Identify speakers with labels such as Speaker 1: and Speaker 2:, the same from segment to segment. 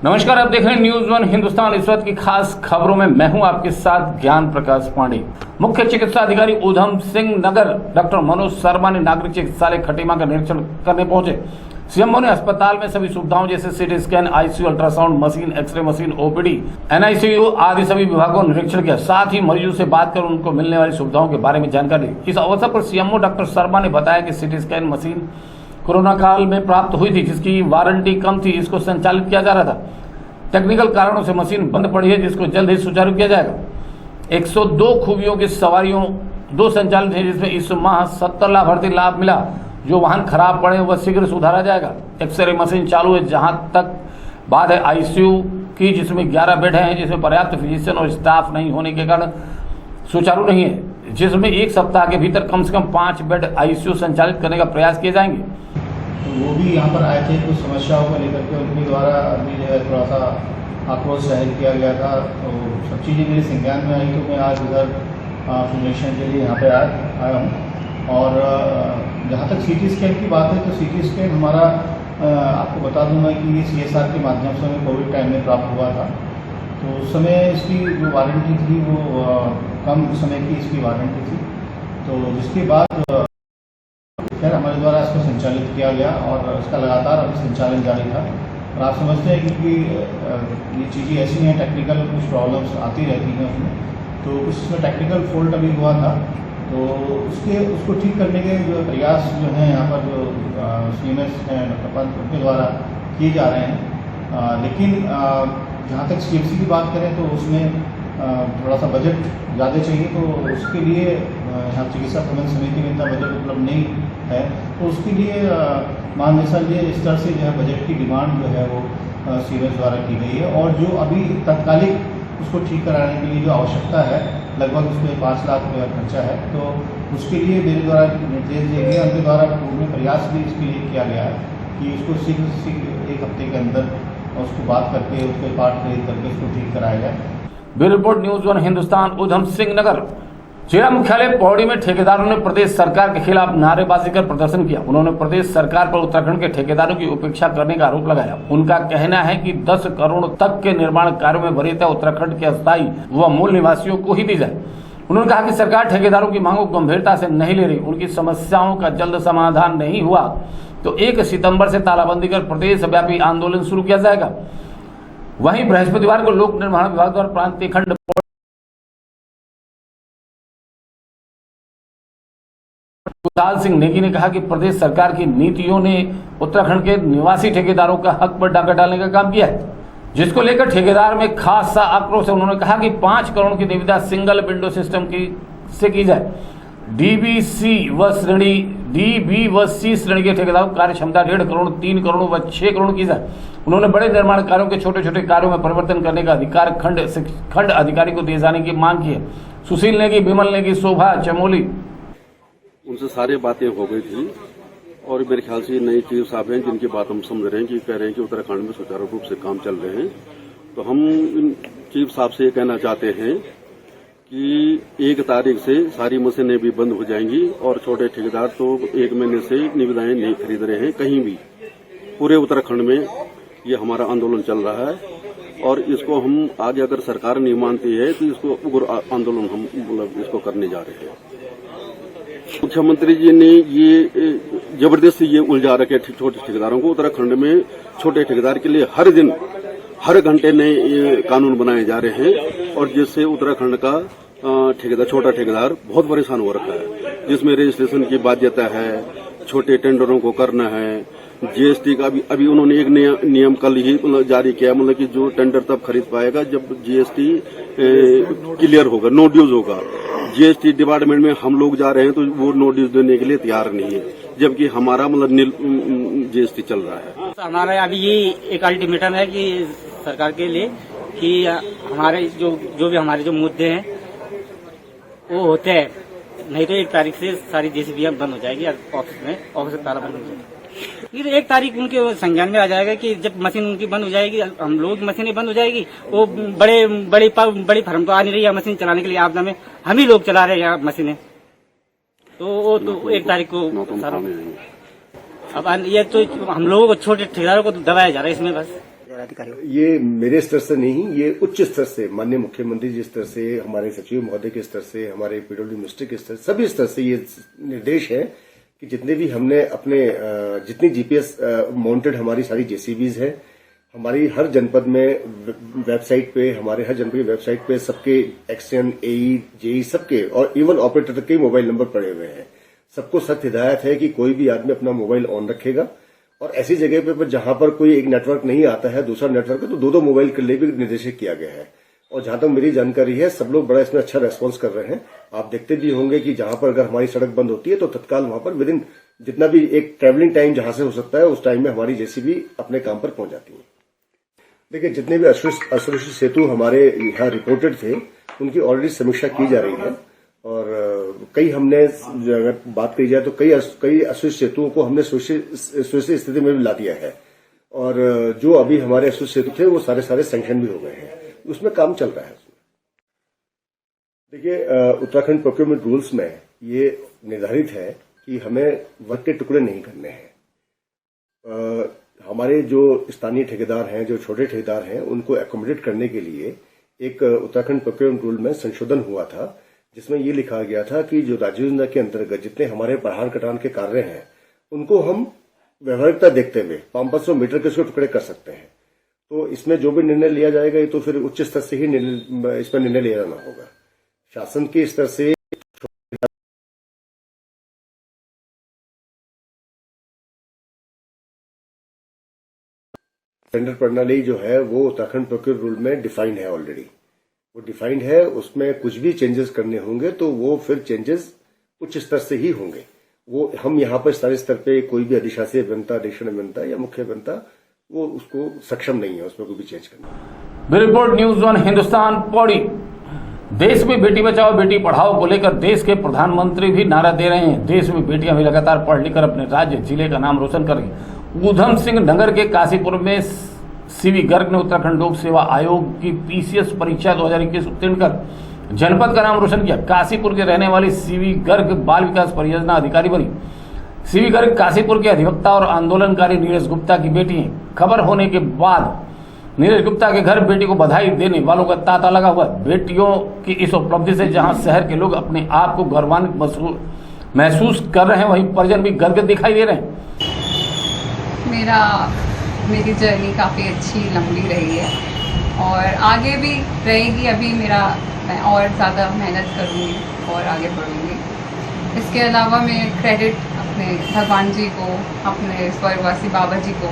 Speaker 1: नमस्कार, आप देख रहे हैं न्यूज वन हिंदुस्तान। इस वक्त की खास खबरों में मैं हूं आपके साथ ज्ञान प्रकाश पांडे। मुख्य चिकित्सा अधिकारी ऊधम सिंह नगर डॉक्टर मनोज शर्मा ने नागरिक चिकित्सालय खटीमा का निरीक्षण करने पहुंचे। सीएमओ ने अस्पताल में सभी सुविधाओं जैसे CT scan, ICU, ultrasound machine, X-ray machine, OPD, NICU आदि सभी विभागों का निरीक्षण किया। साथ ही मरीजों से बात कर उनको मिलने वाली सुविधाओं के बारे में जानकारी दी। इस अवसर पर सीएमओ डॉक्टर शर्मा ने बताया कि सीटी स्कैन मशीन कोरोना काल में प्राप्त हुई थी, जिसकी वारंटी कम थी, इसको संचालित किया जा रहा था। टेक्निकल कारणों से मशीन बंद पड़ी है, जिसको जल्द ही सुचारू किया जाएगा। 102 खूबियों की सवारियों 2 संचालित है, जिसमें इस माह 70 लाभार्थी लाभ मिला। जो वाहन खराब पड़े वह शीघ्र सुधारा जाएगा। एक्सरे मशीन चालू है। जहां तक बात है आईसीयू की, जिसमें 11 बेड हैं, जिसमें पर्याप्त फिजिशियन और स्टाफ नहीं होने के कारण सुचारू नहीं है, जिसमें एक सप्ताह के भीतर कम से कम 5 बेड आईसीयू संचालित करने का प्रयास किए जाएंगे।
Speaker 2: तो वो भी यहाँ पर आए थे कुछ समस्याओं को लेकर के, उनके द्वारा भी जो है थोड़ा सा आक्रोश जाहिर किया गया था। तो सब चीज़ें मेरे संज्ञान में आई, तो मैं आज इधर इंफॉर्मेशन के लिए यहाँ पे आया हूँ। और जहाँ तक सीटी स्कैन की बात है, तो सीटी स्कैन हमारा आपको बता दूँ मैं कि ये CSR के माध्यम से हमें कोविड टाइम में प्राप्त हुआ था। तो उस समय इसकी जो वारंटी थी वो कम समय की इसकी वारंटी थी। तो जिसके बाद खैर हमारे द्वारा इसको संचालित किया गया और इसका लगातार अभी संचालन जारी था। और आप समझते हैं क्योंकि ये चीज़ें ऐसी हैं, टेक्निकल कुछ प्रॉब्लम्स आती रहती हैं उसमें। तो कुछ इसमें टेक्निकल फॉल्ट अभी हुआ था, तो उसको ठीक करने के जो प्रयास जो हैं यहाँ पर जो CMS हैं डॉक्टर पंत उनके द्वारा किए जा रहे हैं। लेकिन जहाँ तक CMC की बात करें तो उसमें थोड़ा सा बजट ज़्यादा चाहिए। तो उसके लिए यहाँ चिकित्सा प्रबंध समिति में इतना बजट उपलब्ध नहीं है। तो उसके लिए महानिदेशालय स्तर से जो है बजट की डिमांड जो है वो CMS द्वारा की गई है। और जो अभी तत्कालिक उसको ठीक कराने के लिए जो आवश्यकता है, लगभग उसमें 5 लाख रुपये खर्चा है। तो उसके लिए मेरे द्वारा निर्देश दिए गए, उनके द्वारा पूर्ण प्रयास भी इसके लिए किया गया है कि उसको शीघ्र से शीघ्र 1 हफ्ते के अंदर उसको बात करके उसके पार्ट खरीद करके उसको ठीक कराया जाए।
Speaker 1: Bureau report, news one Hindustan. Udham Singh Nagar जिला मुख्यालय पौड़ी में ठेकेदारों ने प्रदेश सरकार के खिलाफ नारेबाजी कर प्रदर्शन किया। उन्होंने प्रदेश सरकार पर उत्तराखंड के ठेकेदारों की उपेक्षा करने का आरोप लगाया। उनका कहना है कि 10 करोड़ तक के निर्माण कार्यों में वरीयता उत्तराखंड के अस्थायी व मूल निवासियों को ही दी जाए। उन्होंने कहा कि सरकार ठेकेदारों की मांगों को गंभीरता से नहीं ले रही। उनकी समस्याओं का जल्द समाधान नहीं हुआ तो 1 सितंबर से तालाबंदी कर प्रदेश व्यापी आंदोलन शुरू किया जाएगा। वहीं बृहस्पतिवार को लोक निर्माण विभाग द्वारा प्रांतीय खंड कुशाल सिंह नेगी ने कहा कि प्रदेश सरकार की नीतियों ने उत्तराखंड के निवासी ठेकेदारों का हक पर डाका डालने का काम किया है, जिसको लेकर ठेकेदार में खास सा आक्रोश है। उन्होंने कहा कि 5 करोड़ की निविदा सिंगल विंडो सिस्टम से की जाए। DB व C श्रेणी के ठेकेदारों की कार्य क्षमता 1.5 करोड़, 3 करोड़ व 6 करोड़ की जाए। उन्होंने बड़े निर्माण कार्यों के छोटे छोटे कार्यों में परिवर्तन करने का अधिकार खंड अधिकारी को दिए जाने की मांग की है। सुशील नेगी, विमल नेगी, शोभा चमोली,
Speaker 3: उनसे सारी बातें हो गई थी। और मेरे ख्याल से नए चीफ साहब हैं जिनकी बात हम समझ रहे हैं कि कह रहे हैं कि उत्तराखंड में सुचारू रूप से काम चल रहे हैं। तो हम इन चीफ साहब से ये कहना चाहते हैं कि 1 तारीख से सारी मशीनें भी बंद हो जाएंगी और छोटे ठेकेदार तो 1 महीने से निविदाएं नहीं खरीद रहे हैं कहीं भी। पूरे उत्तराखंड में ये हमारा आंदोलन चल रहा है और इसको हम आगे अगर सरकार नहीं मानती है तो इसको उग्र आंदोलन हम इसको करने जा रहे हैं। मुख्यमंत्री जी ने ये जबरदस्ती ये उलझा रखे छोटे ठेकेदारों को। उत्तराखंड में छोटे ठेकेदार के लिए हर दिन हर घंटे नए कानून बनाए जा रहे हैं और जिससे उत्तराखंड का छोटा ठेकेदार बहुत परेशान हो रखा है, जिसमें रजिस्ट्रेशन की बाध्यता है, छोटे टेंडरों को करना है, GST का अभी उन्होंने एक नियम कल ही जारी किया, मतलब कि जो टेंडर तब खरीद पाएगा जब GST क्लियर होगा, नो ड्यूज होगा। GST डिपार्टमेंट में हम लोग जा रहे हैं तो वो नो ड्यूज देने के लिए तैयार नहीं है, जबकि हमारा मतलब नील GST चल रहा है।
Speaker 4: हमारा अभी ये एक अल्टीमेटम है कि सरकार के लिए कि हमारे जो भी हमारे जो मुद्दे हैं वो होते हैं, नहीं तो 1 तारीख से सारी JCB बंद हो जाएगी। ऑफिस ताला बंद हो जाएगी। फिर 1 तारीख उनके संज्ञान में आ जाएगा कि जब मशीन उनकी बंद हो जाएगी, हम लोगों की मशीनें बंद हो जाएगी। वो बड़ी फर्म तो आ नहीं रही है मशीन चलाने के लिए, आपदा में हम ही लोग चला रहे हैं मशीनें। तो वो तो 1 तारीख को अब ये तो हम लोगों को छोटे ठेकेदारों को दबाया जा रहा है इसमें बस।
Speaker 5: पदाधिकारियों?
Speaker 6: ये मेरे स्तर से नहीं, ये उच्च स्तर से माननीय मुख्यमंत्री जी स्तर से, हमारे सचिव महोदय के स्तर से, हमारे पीडब्ल्यू मिनिस्टर के स्तर, सभी स्तर से ये निर्देश है कि जितने भी हमने अपने जितनी जीपीएस माउंटेड हमारी सारी जेसीबीज है, हमारी हर जनपद में वेबसाइट पे, हमारे हर जनपद की वेबसाइट पे सबके एक्सएन, एई, जेई सबके और इवन ऑपरेटर तक के मोबाइल नंबर पड़े हुए हैं। सबको सख्त हिदायत है कि कोई भी आदमी अपना मोबाइल ऑन रखेगा और ऐसी जगह पे जहां पर कोई एक नेटवर्क नहीं आता है, दूसरा नेटवर्क है, तो दो मोबाइल के लिए भी निर्देशित किया गया है। और जहां तक मेरी जानकारी है, सब लोग बड़ा इसमें अच्छा रेस्पॉन्स कर रहे हैं। आप देखते भी होंगे कि जहां पर अगर हमारी सड़क बंद होती है तो तत्काल वहां पर विदिन जितना भी एक ट्रेवलिंग टाइम जहां से हो सकता है उस टाइम में हमारी जेसीबी अपने काम पर पहुंच जाती है। देखिए, जितने भी असुरक्षित सेतु हमारे यहाँ रिपोर्टेड थे उनकी ऑलरेडी समीक्षा की जा रही है और कई हमने, अगर बात की जाए तो कई असुरक्षित सेतुओं को हमने सुरक्षित स्थिति में भी ला दिया है और जो अभी हमारे असुरक्षित सेतु थे वो सारे सैंक्शन भी हो गए हैं, उसमें काम चल रहा है। देखिए, उत्तराखंड प्रोक्योरमेंट रूल्स में ये निर्धारित है कि हमें वर्क के टुकड़े नहीं करने हैं। हमारे जो स्थानीय ठेकेदार हैं, जो छोटे ठेकेदार हैं, उनको एकोमोडेट करने के लिए एक उत्तराखंड प्रोक्योरमेंट रूल में संशोधन हुआ था, जिसमें ये लिखा गया था कि जो राज्य योजना के अंतर्गत जितने हमारे पहाड़ कटान के कार्य हैं उनको हम व्यवहारिकता देखते हुए 500 मीटर के उसको टुकड़े कर सकते हैं। तो इसमें जो भी निर्णय लिया जाएगा ये तो फिर उच्च स्तर से ही इस पर निर्णय लिया जाना होगा। शासन के स्तर से टेंडर प्रणाली जो है वो उत्तराखंड प्रोक्योर रूल में डिफाइंड है, ऑलरेडी वो डिफाइंड है। उसमें कुछ भी चेंजेस करने होंगे तो वो फिर चेंजेस उच्च स्तर से ही होंगे। वो हम यहाँ पर स्थानीय स्तर पे कोई भी अधिशासी अभियंता, अधीक्षण अभियंता या मुख्य अभियंता वो उसको सक्षम नहीं है उसमें कोई भी चेंज करना।
Speaker 1: Bureau report, news 1 Hindustan Pauri. देश में बेटी बचाओ बेटी पढ़ाओ को लेकर देश के प्रधानमंत्री भी नारा दे रहे हैं। देश में बेटियां भी लगातार पढ़ लिख कर अपने राज्य जिले का नाम रोशन कर रही। ऊधम सिंह नगर के काशीपुर में सीवी गर्ग ने उत्तराखंड लोक सेवा आयोग की पीसीएस परीक्षा 2021 उत्तीर्ण कर जनपद का नाम रोशन किया। काशीपुर के रहने वाली सीवी गर्ग बाल विकास परियोजना अधिकारी बनी। सीवी गर्ग काशीपुर के अधिवक्ता और आंदोलनकारी नीरज गुप्ता की बेटी हैं। खबर होने के बाद नीरज गुप्ता के घर बेटी को बधाई देने वालों का तांता लगा हुआ। बेटियों की इस उपलब्धि से जहां शहर के लोग अपने आप को गौरवान्वित महसूस कर रहे हैं, वहीं परिजन भी गर्वित दिखाई दे रहे हैं।
Speaker 7: मेरी जर्नी काफ़ी अच्छी लंबी रही है और आगे भी रहेगी। अभी मैं और ज़्यादा मेहनत करूँगी और आगे बढ़ूँगी। इसके अलावा मैं क्रेडिट अपने भगवान जी को, अपने स्वर्गवासी बाबा जी को,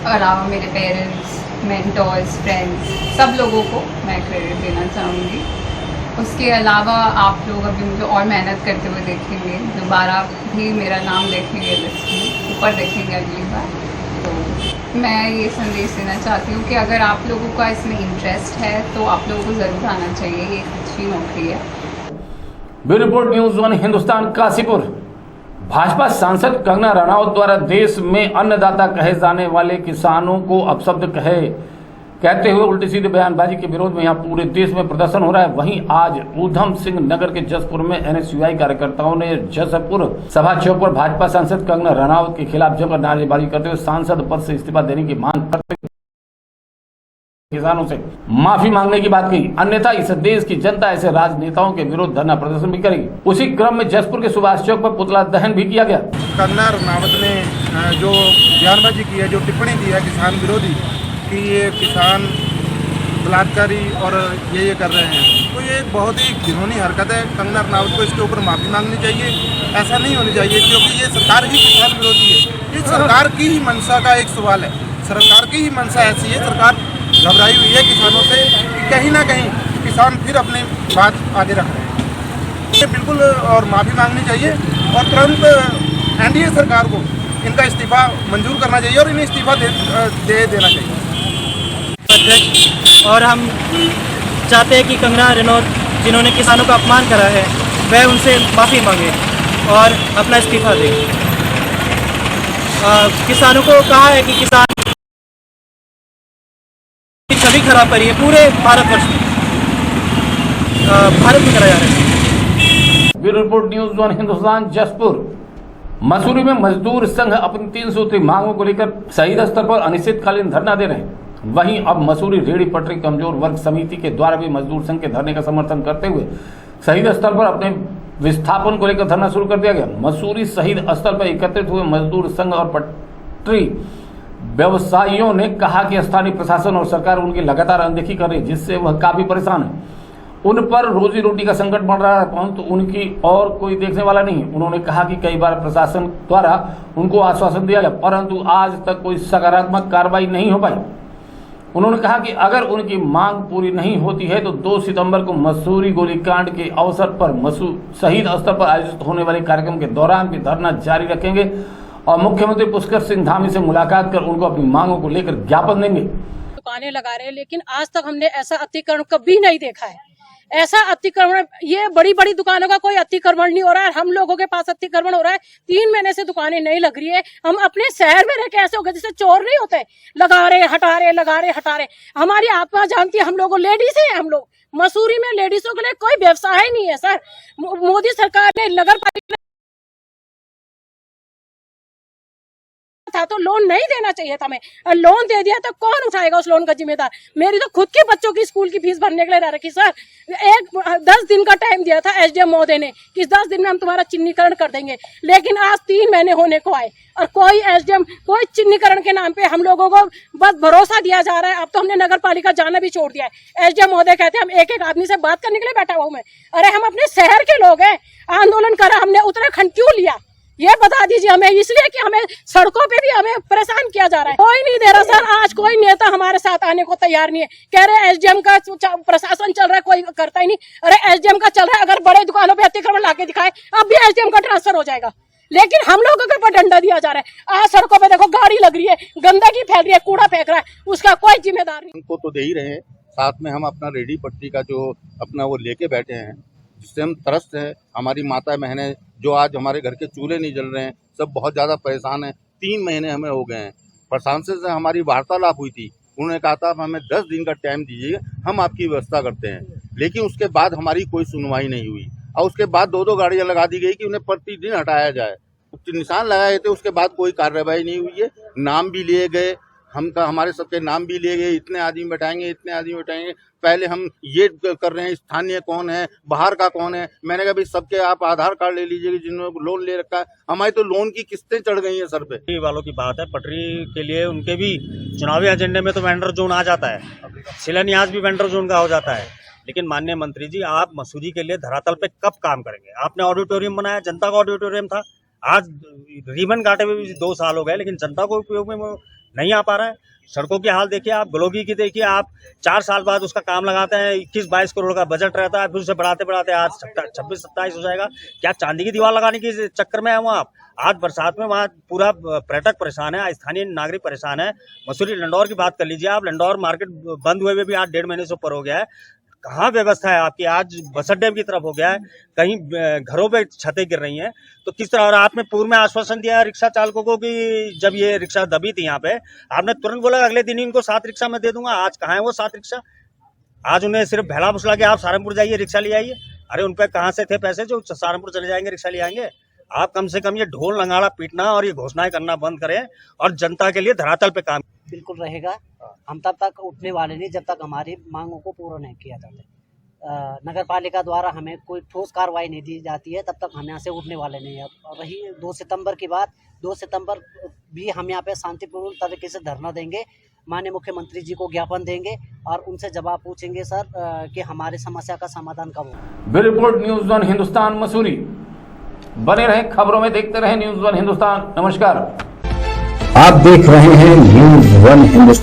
Speaker 7: अलावा मेरे पेरेंट्स, मेंटर्स, फ्रेंड्स, सब लोगों को मैं क्रेडिट देना चाहूँगी। उसके अलावा आप लोग अभी मुझे और मेहनत करते हुए देखेंगे, दोबारा भी मेरा नाम देखेंगे लिस्ट में, ऊपर देखेंगे अगली बार। तो मैं ये संदेश देना चाहती हूँ कि अगर आप लोगों का इसमें इंटरेस्ट है तो आप लोगों को ज़रूर आना चाहिए। ये एक अच्छी नौकरी है।
Speaker 1: Bureau report, news 1 Hindustan Kashipur. Bhajpa सांसद कंगना रनौत द्वारा देश में अन्नदाता कहे जाने वाले किसानों को अपशब्द कहते हुए उल्टी सीधी बयानबाजी के विरोध में यहाँ पूरे देश में प्रदर्शन हो रहा है। वहीं आज ऊधम सिंह नगर के जसपुर में एनएसयूआई कार्यकर्ताओं ने जसपुर सभा चौक पर भाजपा सांसद कंगना रनौत के खिलाफ जमकर नारेबाजी करते हुए सांसद पद से इस्तीफा देने की मांग करते हुए किसानों से माफी मांगने की बात कही। अन्यथा इस देश की जनता ऐसे राजनेताओं के विरोध धरना प्रदर्शन भी करेगी। उसी क्रम में जसपुर के सुभाष चौक पर पुतला दहन भी किया गया।
Speaker 8: कंगना रनौत ने जो बयानबाजी की है, जो टिप्पणी दी है किसान विरोधी कि ये किसान बलात्कारी और ये कर रहे हैं, तो ये एक बहुत ही घिनौनी हरकत है। कंगना रनौत को इसके ऊपर माफ़ी मांगनी चाहिए। ऐसा नहीं होनी चाहिए क्योंकि ये सरकार ही किसान विरोधी है। ये सरकार की ही मंशा का एक सवाल है। सरकार की ही मंशा ऐसी है, सरकार घबराई हुई है किसानों से कि कहीं ना कहीं किसान फिर अपनी बात आगे रख रहे हैं। ये बिल्कुल और माफ़ी मांगनी चाहिए और तुरंत एनडीए सरकार को इनका इस्तीफा मंजूर करना चाहिए और इन्हें इस्तीफा दे देना चाहिए।
Speaker 5: और हम चाहते हैं कि कंगना रनौत जिन्होंने किसानों का अपमान करा है वह उनसे माफ़ी मांगे और अपना इस्तीफा दें। किसानों को कहा है कि किसान छवि खराब करी है पूरे भारतवर्ष में, भारत में करा जा रहा है।
Speaker 1: Bureau report, news 1 Hindustan Jaspur. Mussoorie में मजदूर संघ अपनी 3 सूत्री मांगों को लेकर शहीद स्तर पर अनिश्चितकालीन धरना दे रहे हैं। वहीं अब मसूरी रेहड़ी पटरी कमजोर वर्ग समिति के द्वारा भी मजदूर संघ के धरने का समर्थन करते हुए शहीद स्थल पर अपने विस्थापन को लेकर धरना शुरू कर दिया गया। मसूरी शहीद स्थल पर एकत्रित हुए मजदूर संघ और पटरी व्यवसायियों ने कहा कि स्थानीय प्रशासन और सरकार उनकी लगातार अनदेखी कर रही है, जिससे वह काफी परेशान है। उन पर रोजी रोटी का संकट बढ़ रहा है, परंतु उनकी और कोई देखने वाला नहीं। उन्होंने कहा कि कई बार प्रशासन द्वारा उनको आश्वासन दिया गया, परंतु आज तक कोई सकारात्मक कार्रवाई नहीं हो पाई। उन्होंने कहा कि अगर उनकी मांग पूरी नहीं होती है तो 2 सितंबर को मसूरी गोलीकांड के अवसर पर शहीद स्थल पर आयोजित होने वाले कार्यक्रम के दौरान भी धरना जारी रखेंगे और मुख्यमंत्री पुष्कर सिंह धामी से मुलाकात कर उनको अपनी मांगों को लेकर ज्ञापन देंगे।
Speaker 9: दुकानें लगा रहे हैं, लेकिन आज तक हमने ऐसा अतिक्रमण कभी नहीं देखा है। ऐसा अतिक्रमण, ये बड़ी बड़ी दुकानों का कोई अतिक्रमण नहीं हो रहा है, हम लोगों के पास अतिक्रमण हो रहा है। 3 महीने से दुकानें नहीं लग रही है। हम अपने शहर में रह के ऐसे हो गए जैसे चोर नहीं होते, लगा रहे हटा रहे, लगा रहे हटा रहे। हमारी आत्मा जानती है, हम लोग लेडीज है, हम लोग मसूरी में लेडीजों के लिए कोई व्यवसाय नहीं है सर। मोदी सरकार ने नगर पालिका था तो लोन नहीं देना चाहिए था हमें, लोन दे दिया तो कौन उठाएगा उस लोन का जिम्मेदार। मेरी तो खुद के बच्चों की स्कूल की फीस भरने के लिए रह रखी सर। 10 दिन का टाइम दिया था एसडीएम महोदय ने कि 10 दिन में हम तुम्हारा चिन्हीकरण कर देंगे, लेकिन आज 3 महीने होने को आए और कोई एसडीएम, कोई चिन्हीकरण के नाम पे हम लोगों को बस भरोसा दिया जा रहा है। अब तो हमने नगर पालिका जाना भी छोड़ दिया है। एसडीएम महोदय कहते हैं हम एक आदमी से बात करने के लिए बैठा हुआ हूं मैं। अरे हम अपने शहर के लोग हैं, आंदोलन करा हमने, उत्तराखंड क्यों लिया ये बता दीजिए हमें। इसलिए कि हमें सड़कों पे भी हमें परेशान किया जा रहा है, कोई नहीं दे रहा सर। आज कोई नेता हमारे साथ आने को तैयार नहीं है। कह रहे एसडीएम का प्रशासन चल रहा है, कोई करता ही नहीं। अरे एसडीएम का चल रहा है, अगर बड़े दुकानों पे अतिक्रमण लाके दिखाए अब भी एसडीएम का ट्रांसफर हो जाएगा, लेकिन हम लोगों के ऊपर डंडा दिया जा रहा है। आज सड़कों पे देखो गाड़ी लग रही है, गंदगी फैल रही है, कूड़ा फेंक रहा है, उसका कोई जिम्मेदार नहीं।
Speaker 10: उनको तो दे ही रहे हैं, साथ में हम अपना रेडी पट्टी का जो अपना वो लेके बैठे हैं, जिससे हम त्रस्त हैं। हमारी माता बहनें जो आज हमारे घर के चूल्हे नहीं जल रहे हैं, सब बहुत ज़्यादा परेशान हैं। 3 महीने हमें हो गए हैं। प्रशासन से हमारी वार्तालाप हुई थी, उन्होंने कहा था हमें 10 दिन का टाइम दीजिए, हम आपकी व्यवस्था करते हैं, लेकिन उसके बाद हमारी कोई सुनवाई नहीं हुई। और उसके बाद 2-2 गाड़ियाँ लगा दी गई कि उन्हें प्रतिदिन हटाया जाए। निशान लगाए थे, उसके बाद कोई कार्रवाई नहीं हुई है। नाम भी लिए गए, हमारे सबके नाम भी लिए गए, इतने आदमी बैठाएंगे, इतने आदमी बैठाएंगे। पहले हम ये कर रहे हैं, स्थानीय कौन है, बाहर का कौन है। मैंने कहा भाई सबके आप आधार कार्ड ले लीजिए जिन्होंने लोन ले रखा है। हमारी तो लोन की किस्तें चढ़ गई हैं सर पे।
Speaker 11: पटरी वालों की बात है, पटरी के लिए उनके भी चुनावी एजेंडे में तो वेंडर जोन आ जाता है, शिलान्यास भी वेंडर जोन का हो जाता है। लेकिन माननीय मंत्री जी, आप मसूरी के लिए धरातल पे कब काम करेंगे? आपने ऑडिटोरियम बनाया, जनता का ऑडिटोरियम था, आज रिबन काटे हुए भी 2 साल हो गए, लेकिन जनता को उपयोग में नहीं आ पा रहा है। सड़कों की हाल देखिए आप, गलोगी की देखिए आप, 4 साल बाद उसका काम लगाते हैं, 21-22 करोड़ का बजट रहता है, फिर उसे बढ़ाते बढ़ाते आज 26-27 हो जाएगा। क्या चांदी की दीवार लगाने के चक्कर में है वहाँ आप? आज बरसात में वहाँ पूरा पर्यटक परेशान है, स्थानीय नागरिक परेशान है। मसूरी लंडौर की बात कर लीजिए आप, लंडौर मार्केट बंद हुए भी आज 1.5 महीने से ऊपर हो गया है। कहाँ व्यवस्था है आपकी? आज बस अड्डे की तरफ हो गया है, कहीं घरों पे छतें गिर रही हैं, तो किस तरह? और आपने पूर्व में आश्वासन दिया रिक्शा चालकों को कि जब ये रिक्शा दबी थी यहाँ पे, आपने तुरंत बोला अगले दिन इनको 7 रिक्शा मैं दे दूंगा। आज कहाँ है वो 7 रिक्शा? आज उन्हें सिर्फ भैला फुसला के आप सहारनपुर जाइए रिक्शा ले आइए। अरे उन पे कहाँ से थे पैसे जो सहारनपुर चले जाएंगे रिक्शा ले आएंगे? आप कम से कम ये ढोल नगाड़ा पीटना और ये घोषणाएं करना बंद करें और जनता के लिए धरातल पे काम।
Speaker 12: बिल्कुल रहेगा, हम तब तक उठने वाले नहीं जब तक हमारी मांगों को पूरा नहीं किया जाता। नगर पालिका द्वारा हमें कोई ठोस कार्रवाई नहीं दी जाती है, तब तक हम यहाँ से उठने वाले नहीं है। और रही 2 सितंबर की बात, 2 सितंबर भी हम यहाँ पे शांतिपूर्ण तरीके से धरना देंगे, माननीय मुख्यमंत्री जी को ज्ञापन देंगे और उनसे जवाब पूछेंगे सर कि हमारी समस्या का समाधान कब होगा।
Speaker 1: Bureau report news 1 Hindustan Mussoorie. बने रहे खबरों में, देखते रहे न्यूज़ 1 हिंदुस्तान। नमस्कार,
Speaker 13: आप देख रहे हैं न्यूज़ 1 हिंदुस्तान।